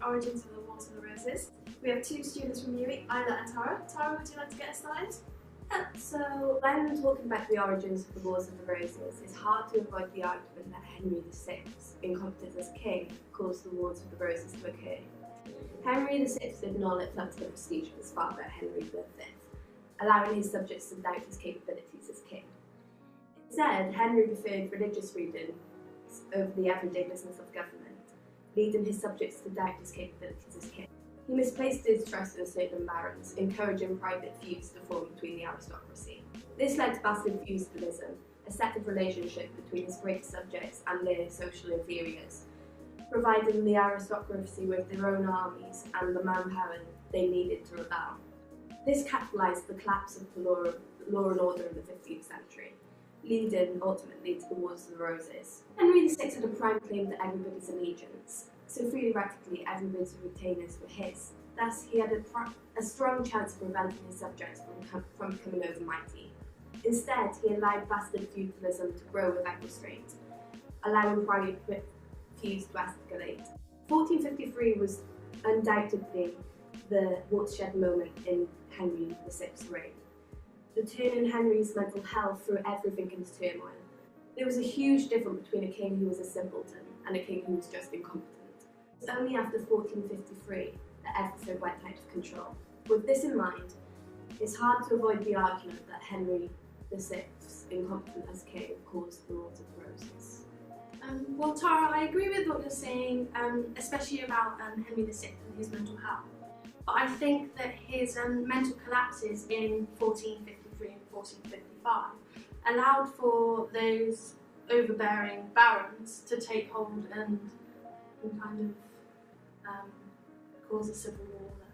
Origins of the Wars of the Roses. We have two students from UWE, Isla and Tara. Tara, would you like to get us started? So when talking about the origins of the Wars of the Roses, it's hard to avoid the argument that Henry VI, incompetent as king, caused the Wars of the Roses to occur. Henry VI did not live up to the prestige of his father, Henry V, allowing his subjects to doubt his capabilities as king. Instead, Henry preferred religious freedom over the everyday business of government, leading his subjects to doubt his capabilities as king. He misplaced his trust in certain barons, encouraging private feuds to form between the aristocracy. This led to bastard feudalism, a second relationship between his great subjects and their social inferiors, providing the aristocracy with their own armies and the manpower they needed to rebel. This catalysed the collapse of the law and order in the 15th century, leading ultimately to the Wars of the Roses. Henry VI had a prime claim to everybody's allegiance, so theoretically everybody's retainers were his. Thus, he had a strong chance of preventing his subjects from becoming overmighty. Instead, he allowed bastard feudalism to grow without restraint, allowing private feuds to escalate. 1453 was undoubtedly the watershed moment in Henry VI's reign. The turn in Henry's mental health threw everything into turmoil. There was a huge difference between a king who was a simpleton and a king who was just incompetent. It was only after 1453 that everything went out of control. With this in mind, it's hard to avoid the argument that Henry VI's incompetence as king caused the Wars of the Roses. Well, Tara, I agree with what you're saying, especially about Henry VI and his mental health. But I think that his mental collapses in 1453 and 1455 allowed for those overbearing barons to take hold and kind of cause a civil war that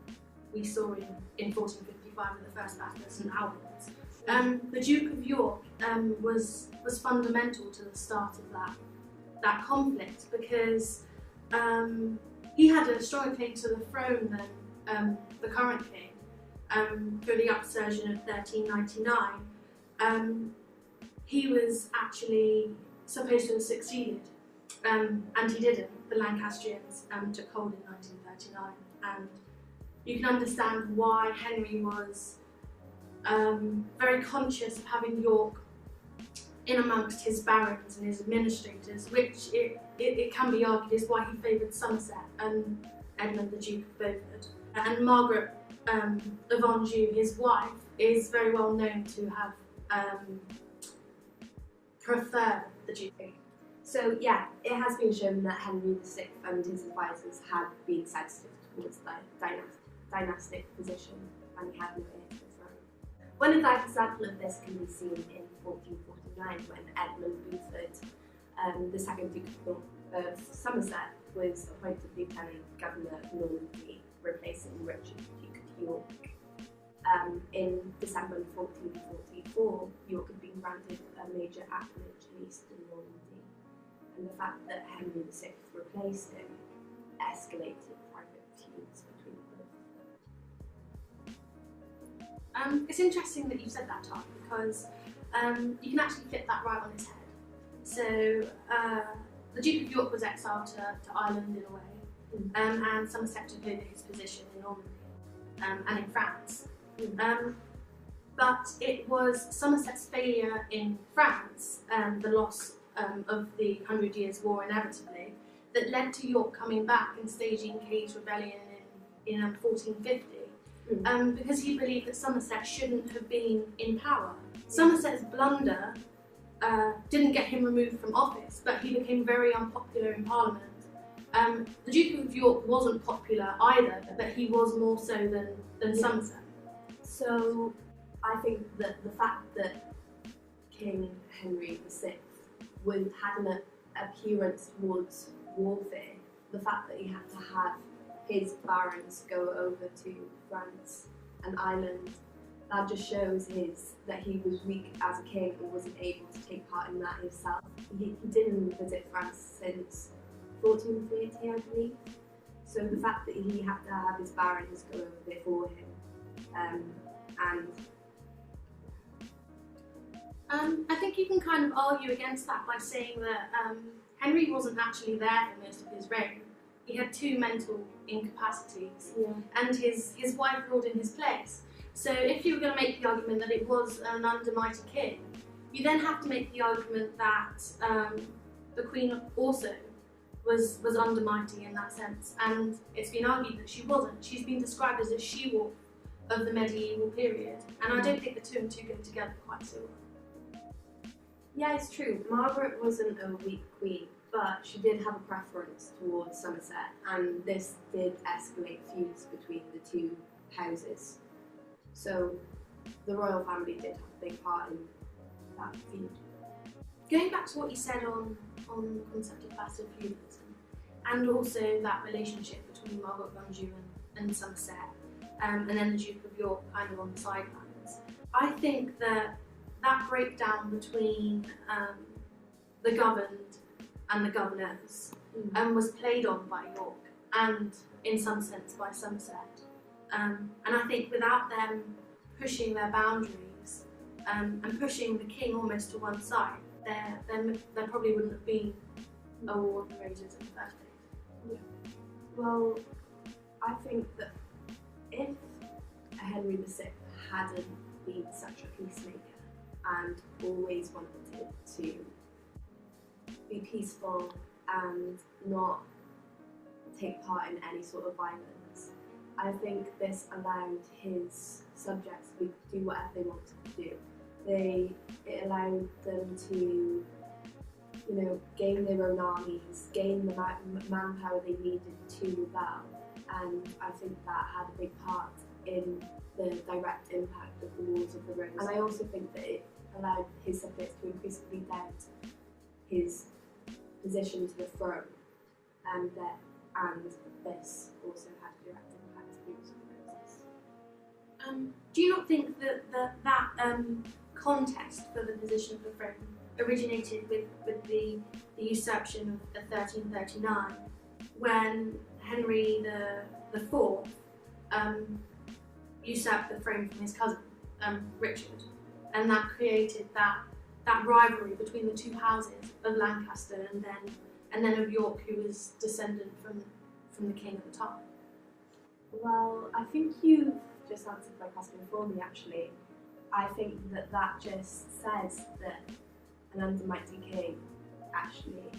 we saw in 1455 with the first battle of St Albans. The Duke of York was fundamental to the start of that conflict because he had a stronger claim to the throne than the current king through the upsurgeon of 1399. He was actually supposed to have succeeded, and he didn't. The Lancastrians took hold in 1939, and you can understand why Henry was very conscious of having York in amongst his barons and his administrators, which it can be argued is why he favoured Somerset and Edmund, the Duke of Beaufort. And Margaret of Anjou, his wife, is very well known to have preferred the Duke. So yeah, it has been shown that Henry VI and his advisors had been sensitive towards the dynastic position and he had no heir to the throne. One example of this can be seen in 1449 when Edmund Beaufort, the second Duke of Somerset, was appointed Lieutenant Governor of Normandy, replacing Richard, Duke of York. In December 1444, York had been granted a major appanage in eastern Normandy, and the fact that Henry VI replaced him escalated private feuds between both. It's interesting that you said that, Tom, because you can actually flip that right on its head. So the Duke of York was exiled to Ireland in a way, and Somerset took over his position in Normandy and in France. But it was Somerset's failure in France, the loss of the 100 Years' War inevitably, that led to York coming back and staging Cade's rebellion in 1450, because he believed that Somerset shouldn't have been in power. Somerset's blunder didn't get him removed from office, but he became very unpopular in Parliament. The Duke of York wasn't popular either, but he was more so than Somerset. So I think that the fact that King Henry VI had an appearance towards warfare, the fact that he had to have his barons go over to France and Ireland, that just shows that he was weak as a king and wasn't able to take part in that himself. He didn't visit France since 1430, I believe. So the fact that he had to have his barons go over there for him, I think you can kind of argue against that by saying that Henry wasn't actually there for most of his reign. he had 2 mental incapacities, Yeah. and his wife ruled in his place. So if you were going to make the argument that it was an undermighty king, you then have to make the argument that the Queen also was undermighty in that sense, and it's been argued that she wasn't. She's been described as a she-wolf of the medieval period, and I don't think the two and two go together quite so well. Yeah, it's true. Margaret wasn't a weak queen, but she did have a preference towards Somerset, and this did escalate feuds between the two houses. So the royal family did have a big part in that feud. Going back to what you said on the concept of passive feudalism, and also that relationship between Margaret Bunju and Somerset, and then the Duke of York kind of on the sidelines, I think that breakdown between the governed and the governors was played on by York and, in some sense, by Somerset. And I think without them pushing their boundaries and pushing the king almost to one side, there probably wouldn't have been a war of the Roses in the first place. Yeah. Well, I think that if Henry VI hadn't been such a peacemaker and always wanted to be peaceful and not take part in any sort of violence, I think this allowed his subjects to do whatever they wanted to do. It allowed them to, gain their own armies, gain the manpower they needed to rebel, and I think that had a big part in the direct impact of the Wars of the Roses. And I also think that it allowed his subjects to increasingly doubt his position to the throne, and this also had a direct impact on the Wars of the Roses. Do you not think that contest for the position of the throne originated with the usurpation of 1339, when Henry the Fourth usurped the throne from his cousin Richard, and that created that rivalry between the two houses of Lancaster and then of York, who was descendant from the king at the time? Well, I think you've just answered my question for me, actually. I think that just says that an undermighty king actually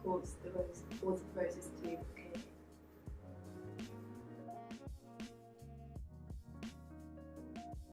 caused the Wars of the Roses to occur.